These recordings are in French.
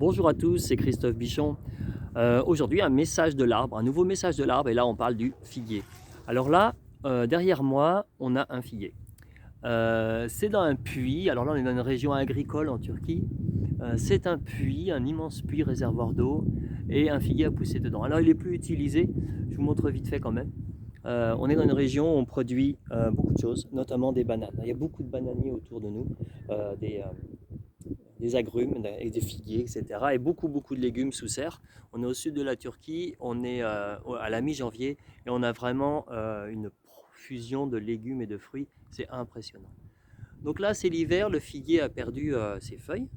Bonjour à tous, c'est Christophe Bichon. Aujourd'hui, un message de l'arbre, un nouveau message de l'arbre, et là on parle du figuier. Alors là, derrière moi, on a un figuier. C'est dans un puits, alors là on est dans une région agricole en Turquie. C'est un puits, un immense puits réservoir d'eau, et un figuier a poussé dedans. Alors il est plus utilisé, je vous montre vite fait quand même. On est dans une région où on produit beaucoup de choses, notamment des bananes. Il y a beaucoup de bananiers autour de nous, euh, des, euh, des agrumes et des figuiers, etc. Et beaucoup de légumes sous serre. On est au sud de la Turquie, on est à la mi-janvier et on a vraiment une profusion de légumes et de fruits. C'est impressionnant. Donc là, c'est l'hiver, le figuier a perdu ses feuilles.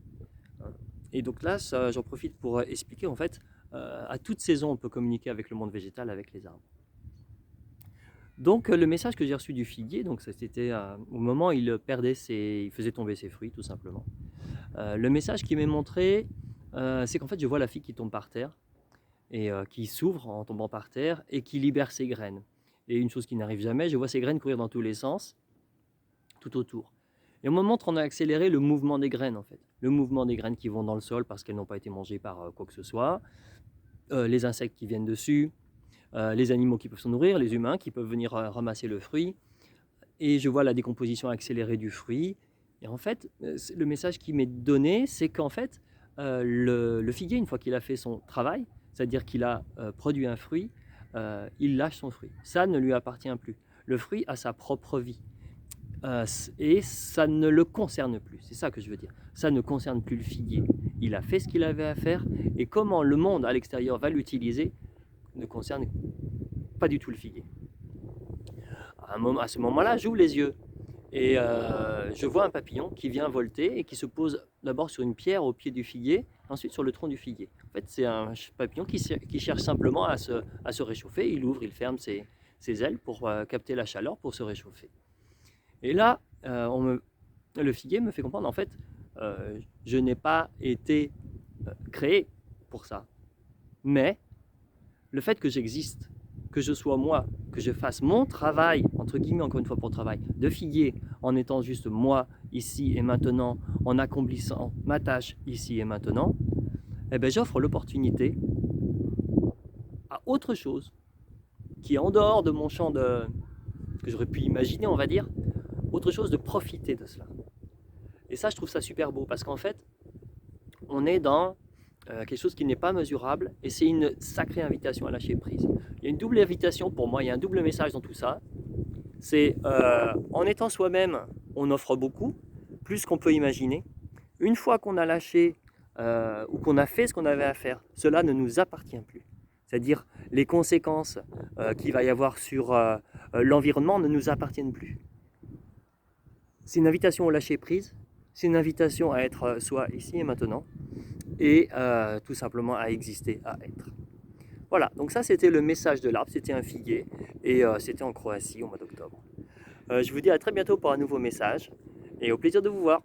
Et donc là, j'en profite pour expliquer en fait, à toute saison, on peut communiquer avec le monde végétal, avec les arbres. Donc le message que j'ai reçu du figuier, donc c'était au moment où il faisait tomber ses fruits tout simplement. Le message qui m'est montré, c'est qu'en fait je vois la figue qui tombe par terre et qui s'ouvre en tombant par terre et qui libère ses graines. Et une chose qui n'arrive jamais, je vois ses graines courir dans tous les sens, tout autour. Et on me montre en accéléré le mouvement des graines en fait. Le mouvement des graines qui vont dans le sol parce qu'elles n'ont pas été mangées par quoi que ce soit, les insectes qui viennent dessus, les animaux qui peuvent se nourrir, les humains qui peuvent venir ramasser le fruit. Et je vois la décomposition accélérée du fruit. Et en fait, le message qui m'est donné, c'est qu'en fait, le figuier, une fois qu'il a fait son travail, c'est-à-dire qu'il a produit un fruit, il lâche son fruit. Ça ne lui appartient plus. Le fruit a sa propre vie. Et ça ne le concerne plus. C'est ça que je veux dire. Ça ne concerne plus le figuier. Il a fait ce qu'il avait à faire. Et comment le monde à l'extérieur va l'utiliser ne concerne pas du tout le figuier. À ce moment-là, j'ouvre les yeux et je vois un papillon qui vient volter et qui se pose d'abord sur une pierre au pied du figuier, ensuite sur le tronc du figuier. En fait, c'est un papillon qui cherche simplement à se réchauffer. Il ouvre, il ferme ses ailes pour capter la chaleur, pour se réchauffer. Et là, le figuier me fait comprendre, en fait, je n'ai pas été créé pour ça. Mais le fait que j'existe, que je sois moi, que je fasse mon travail, entre guillemets encore une fois pour travail, de figuier, en étant juste moi, ici et maintenant, en accomplissant ma tâche ici et maintenant, eh ben, j'offre l'opportunité à autre chose, qui est en dehors de mon champ de que j'aurais pu imaginer, on va dire, autre chose de profiter de cela. Et ça, je trouve ça super beau, parce qu'en fait, on est dans quelque chose qui n'est pas mesurable, et c'est une sacrée invitation à lâcher prise. Il y a une double invitation pour moi, il y a un double message dans tout ça. C'est en étant soi-même, on offre beaucoup, plus qu'on peut imaginer. Une fois qu'on a lâché ou qu'on a fait ce qu'on avait à faire, cela ne nous appartient plus. C'est-à-dire les conséquences qu'il va y avoir sur l'environnement ne nous appartiennent plus. C'est une invitation au lâcher prise, c'est une invitation à être soi ici et maintenant, et tout simplement à exister, à être. Voilà, donc ça c'était le message de l'arbre, c'était un figuier, et c'était en Croatie au mois d'octobre. Je vous dis à très bientôt pour un nouveau message, et au plaisir de vous voir.